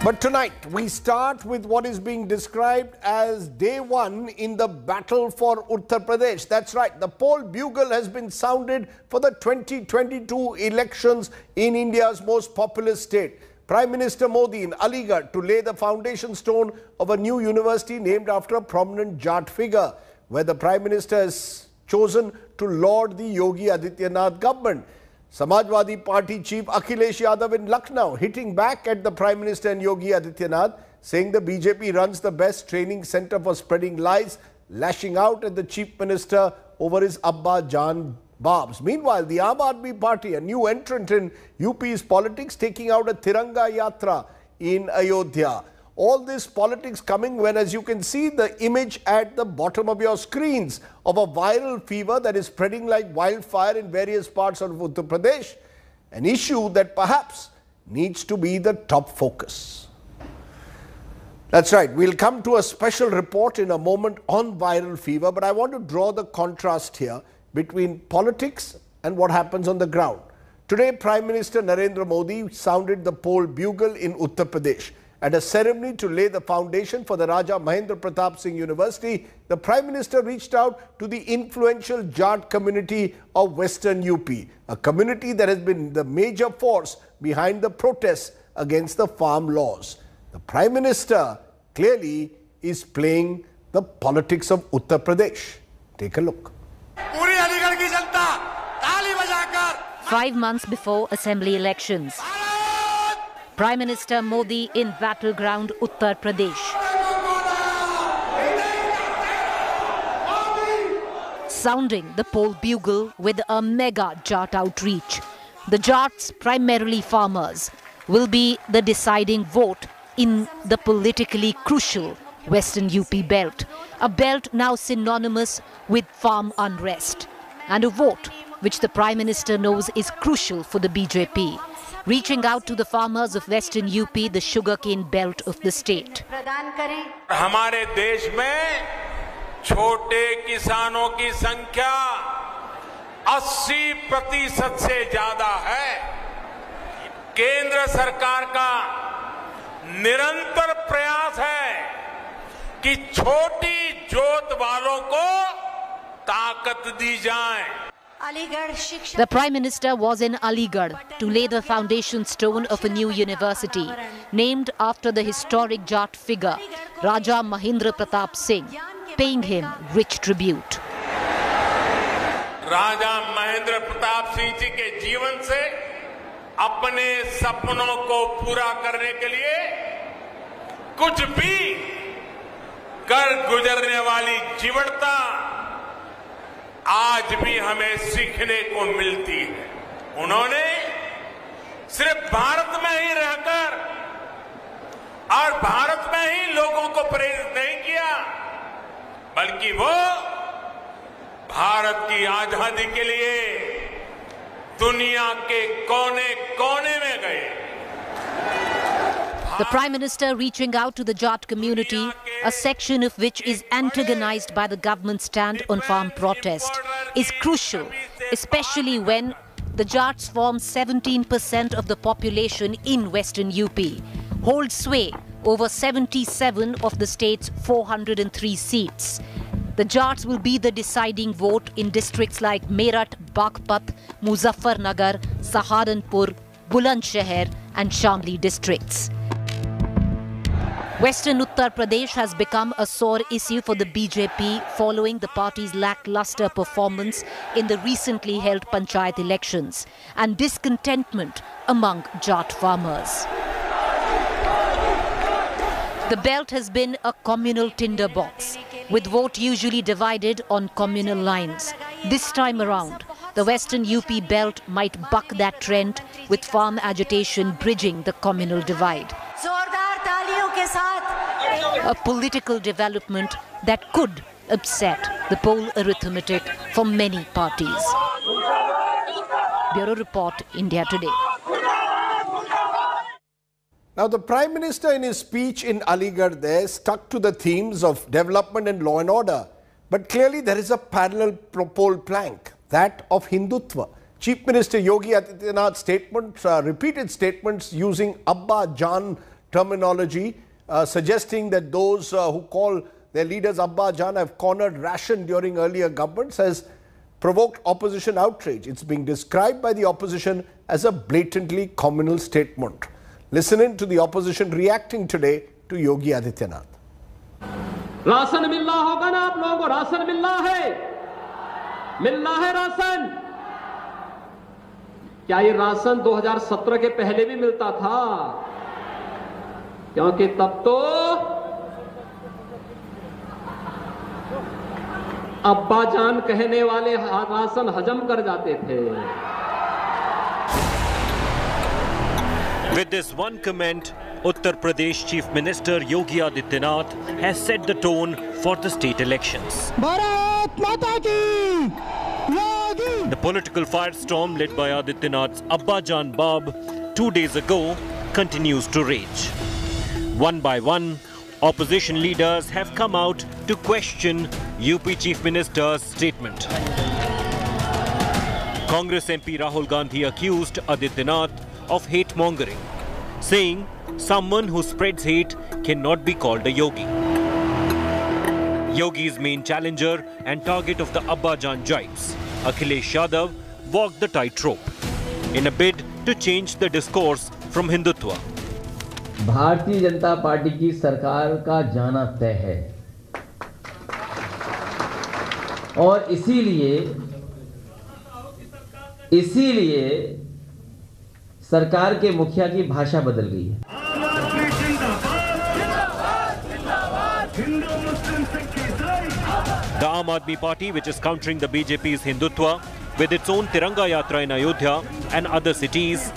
But tonight, we start with what is being described as day one in the battle for Uttar Pradesh. That's right, the poll bugle has been sounded for the 2022 elections in India's most populous state. Prime Minister Modi in Aligarh to lay the foundation stone of a new university named after a prominent Jat figure, where the Prime Minister has chosen to laud the Yogi Adityanath government. Samajwadi Party chief Akhilesh Yadav in Lucknow hitting back at the Prime Minister and Yogi Adityanath, saying the BJP runs the best training centre for spreading lies, lashing out at the Chief Minister over his Abba Jan barbs. Meanwhile, the Aam Aadmi Party, a new entrant in UP's politics, taking out a Tiranga Yatra in Ayodhya. All this politics coming when, as you can see, the image at the bottom of your screens of a viral fever that is spreading like wildfire in various parts of Uttar Pradesh, an issue that perhaps needs to be the top focus. That's right, we'll come to a special report in a moment on viral fever, but I want to draw the contrast here between politics and what happens on the ground. Today, Prime Minister Narendra Modi sounded the poll bugle in Uttar Pradesh. At a ceremony to lay the foundation for the Raja Mahendra Pratap Singh University, the Prime Minister reached out to the influential Jat community of Western UP, a community that has been the major force behind the protests against the farm laws. The Prime Minister clearly is playing the politics of Uttar Pradesh. Take a look. 5 months before Assembly elections, Prime Minister Modi in battleground Uttar Pradesh. Sounding the poll bugle with a mega Jat outreach. The Jats, primarily farmers, will be the deciding vote in the politically crucial Western UP belt. A belt now synonymous with farm unrest. And a vote which the Prime Minister knows is crucial for the BJP. Reaching out to the farmers of Western UP, the sugarcane belt of the state. हमारे देश में छोटे किसानों की संख्या 80% से ज्यादा है। केंद्र सरकार का निरंतर प्रयास है कि छोटी जोत वालों को ताकत दी जाए। The Prime Minister was in Aligarh to lay the foundation stone of a new university named after the historic Jat figure, Raja Mahendra Pratap Singh, paying him rich tribute. राजा महेंद्र प्रताप सिंह जी के जीवन से अपने सपनों को पूरा करने के लिए कुछ भी कर गुजरने वाली जीवटता आज भी हमें सीखने को मिलती है। उन्होंने सिर्फ भारत में ही रहकर और भारत में ही लोगों को प्रेरित नहीं किया, बल्कि वो भारत की आजादी के लिए दुनिया के कोने-कोने में गए। The Prime Minister reaching out to the Jat community, a section of which is antagonized by the government's stand on farm protest, is crucial, especially when the Jats form 17% of the population in Western UP, hold sway over 77 of the state's 403 seats. The Jats will be the deciding vote in districts like Meerut, Baghpat, Muzaffarnagar, Saharanpur, Bulandshahr and Shamli districts. Western Uttar Pradesh has become a sore issue for the BJP following the party's lackluster performance in the recently held panchayat elections and discontentment among Jat farmers. The belt has been a communal tinderbox, with vote usually divided on communal lines. This time around, the Western UP belt might buck that trend, with farm agitation bridging the communal divide. A political development that could upset the poll arithmetic for many parties. Bureau Report, India Today. Now, the Prime Minister in his speech in Aligarh there stuck to the themes of development and law and order. But clearly there is a parallel poll plank, that of Hindutva. Chief Minister Yogi Adityanath's repeated statements using Abba Jan terminology, suggesting that those who call their leaders Abba Jan have cornered ration during earlier governments has provoked opposition outrage. It's being described by the opposition as a blatantly communal statement. Listen in to the opposition reacting today to Yogi Adityanath. Ration मिल रहा होगा ना आप लोगों को? Ration मिल रहा है राशन। क्या ये राशन 2017 के पहले भी मिलता था? क्योंकि तब तो अब्बा जान कहने वाले राशन हजम कर जाते थे। With this one comment, Uttar Pradesh Chief Minister Yogi Adityanath has set the tone for the state elections. Bharat Mata ki Yogi! The political firestorm led by Adityanath's Abba Jan Bab 2 days ago continues to rage. One by one, opposition leaders have come out to question UP Chief Minister's statement. Congress MP Rahul Gandhi accused Adityanath of hate-mongering, saying someone who spreads hate cannot be called a yogi. Yogi's main challenger and target of the Abba Jan jibes, Akhilesh Yadav, walked the tightrope in a bid to change the discourse from Hindutva. Bharatiya Janata party की सरकार का जाना तय है और इसीलिए सरकार के मुखिया की भाषा बदल गई है। The Aam Aadmi Party, which is countering the BJP's Hindutva with its own Tiranga Yatra in Ayodhya and other cities,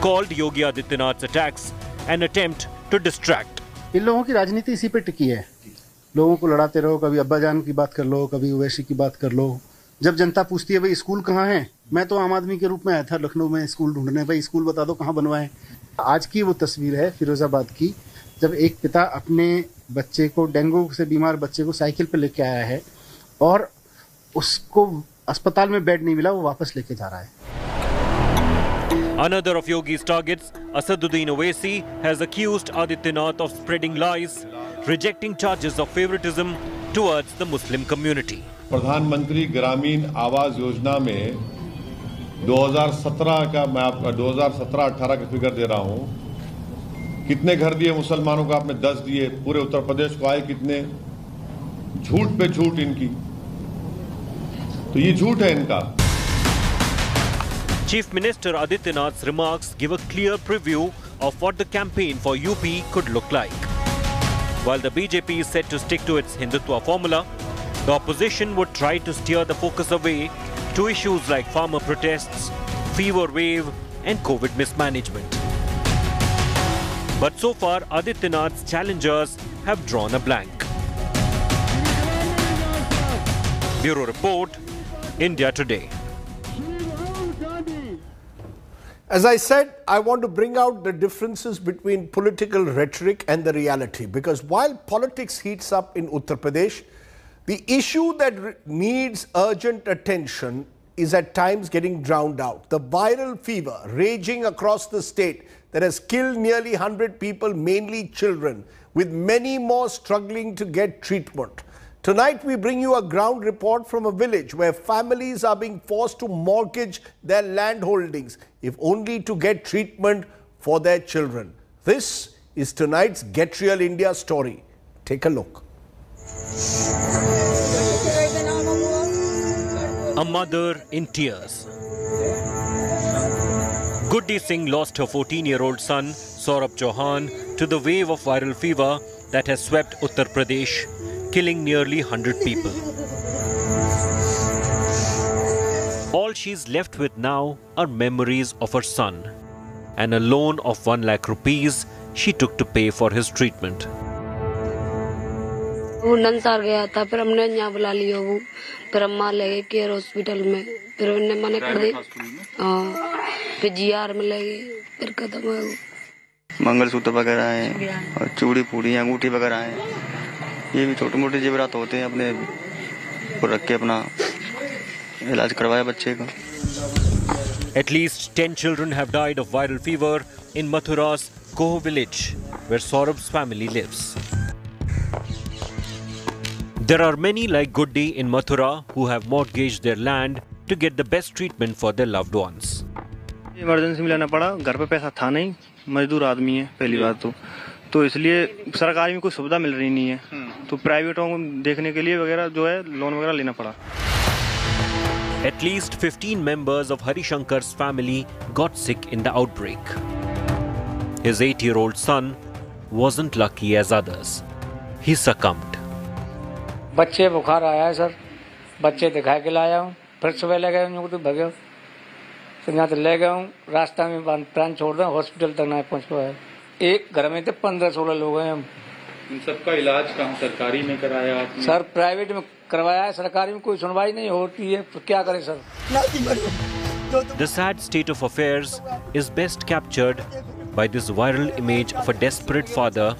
called Yogi Adityanath's attacks an attempt to distract. इन लोगों की राजनीति इसी पे टिकी है। लोगों को लड़ाते रहो, कभी अब्बा जान की बात कर लो, कभी ओवैसी की बात कर लो। जब जनता पूछती है भाई स्कूल कहाँ है, मैं तो आम आदमी के रूप में आया था लखनऊ में स्कूल ढूंढने, भाई स्कूल बता दो कहाँ बनवाएं। आज की वो तस्वीर है फिरोजाबाद की, जब एक पिता अपने बच्चे को, डेंगू से बीमार बच्चे को साइकिल पे लेके आया है और उसको अस्पताल में बेड नहीं मिला, वो वापस लेके जा रहा है। Another of Yogi's targets, Asaduddin Owaisi, has accused Adityanath of spreading lies, rejecting charges of favoritism towards the Muslim community. प्रधानमंत्री ग्रामीण आवास योजना में 2017 का, मैं आपका 2017-18 का फिगर दे रहा हूं। कितने घर दिए मुसलमानों को? आपने 10 दिए। पूरे उत्तर प्रदेश को आए कितने? झूठ पे झूठ इनकी, तो ये झूठ है इनका। Chief Minister Adityanath's remarks give a clear preview of what the campaign for UP could look like. While the BJP is set to stick to its Hindutva formula, the opposition would try to steer the focus away to issues like farmer protests, fever wave and COVID mismanagement. But so far, Adityanath's challengers have drawn a blank. Bureau Report, India Today. As I said, I want to bring out the differences between political rhetoric and the reality, because while politics heats up in Uttar Pradesh, the issue that needs urgent attention is at times getting drowned out. The viral fever raging across the state that has killed nearly 100 people, mainly children, with many more struggling to get treatment. Tonight, we bring you a ground report from a village where families are being forced to mortgage their land holdings, if only to get treatment for their children. This is tonight's Get Real India story. Take a look. A mother in tears. Guddi Singh lost her 14-year-old son, Saurabh Chauhan, to the wave of viral fever that has swept Uttar Pradesh, killing nearly 100 people. All she's left with now are memories of her son and a loan of 1 lakh rupees she took to pay for his treatment. वो नंसार गया था, फिर हमने यहाँ बुला लिया, वो फिर अम्मा ले गए केयर हॉस्पिटल में, फिर उन्होंने मना कर दी, फिर जीआर में ले गए, फिर खत्म हो गया। मंगलसूत्र वगैरह हैं और चूड़ी पूड़ी अंगूठी वगैरह हैं, ये भी छोटे मोटे जेवरात होते हैं, अपने को रख के अपना इलाज करवाया बच्चे का। At least 10 children have died of viral fever in Mathura's Koh village, where Saurabh's family lives. There are many like Guddi in Mathura who have mortgaged their land to get the best treatment for their loved ones. Emergency में लेना पड़ा, घर पे पैसा था नहीं, मजदूर आदमी है पहली बात तो इसलिए सरकारी में कोई सुविधा मिल रही नहीं है, तो प्राइवेटों को देखने के लिए वगैरह जो है लोन वगैरह लेना पड़ा. At least 15 members of Harishankar's family got sick in the outbreak. His 8-year-old son wasn't lucky as others. He succumbed. बच्चे बुखार आया है सर, बच्चे दिखा के लाया हूँ, फिर सुबह ले गए उनको तो भगे, फिर यहाँ तो ले गया हूँ, रास्ता में प्राण छोड़ दें, हॉस्पिटल तक नहीं पहुँच पाया. एक घर में तो 15-16 लोग हैं हम. इन सबका इलाज कहाँ सरकारी में कराया आपने? सर प्राइवेट में करवाया है, सरकारी में कोई सुनवाई नहीं होती है, तो क्या करें sir. The sad state of affairs is best captured by this viral image of a desperate father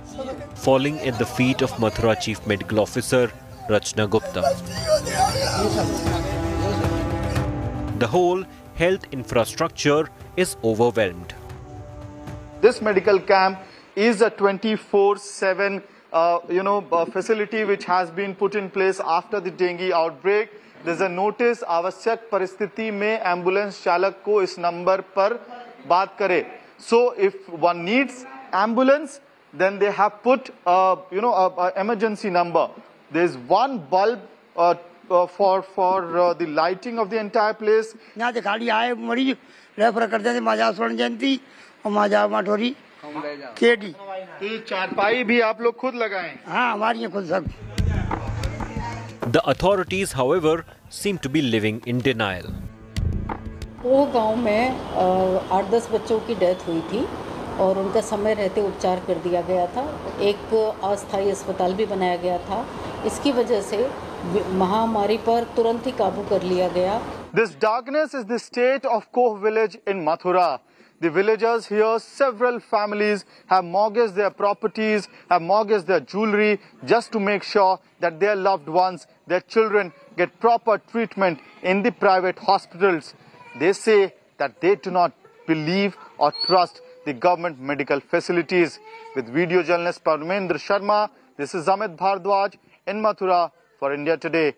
falling at the feet of Mathura Chief Medical Officer Rachna Gupta. The whole health infrastructure is overwhelmed. This medical camp is a 24/7 facility which has been put in place after the dengue outbreak. There's a notice आवश्यक परिस्थिति में ambulance चालक को इस number पर बात करे. So if one needs ambulance, then they have put a emergency number. There's one bulb for the lighting of the entire place. यहाँ से खाली आए मरीज रेफर कर देते माजा स्वर्ण जयंती और माजा माठोरी केडी. ये चारपाई भी आप लोग खुद लगाएं? हाँ हमारी खुद सब. The authorities, however, seem to be living in denial. वो गांव में 8-10 बच्चों की डेथ हुई थी और उनका समय रहते उपचार कर दिया गया था. एक अस्थायी अस्पताल भी बनाया गया था. इसकी वजह से महामारी पर तुरंत ही काबू कर लिया गया. This darkness is the state of Koh village in Mathura. The villagers here, several families have mortgaged their properties, have mortgaged their jewelry just to make sure that their loved ones, their children get proper treatment in the private hospitals. They say that they do not believe or trust the government medical facilities. With video journalist Parmendra Sharma, this is Amit Bhardwaj in Mathura for India Today.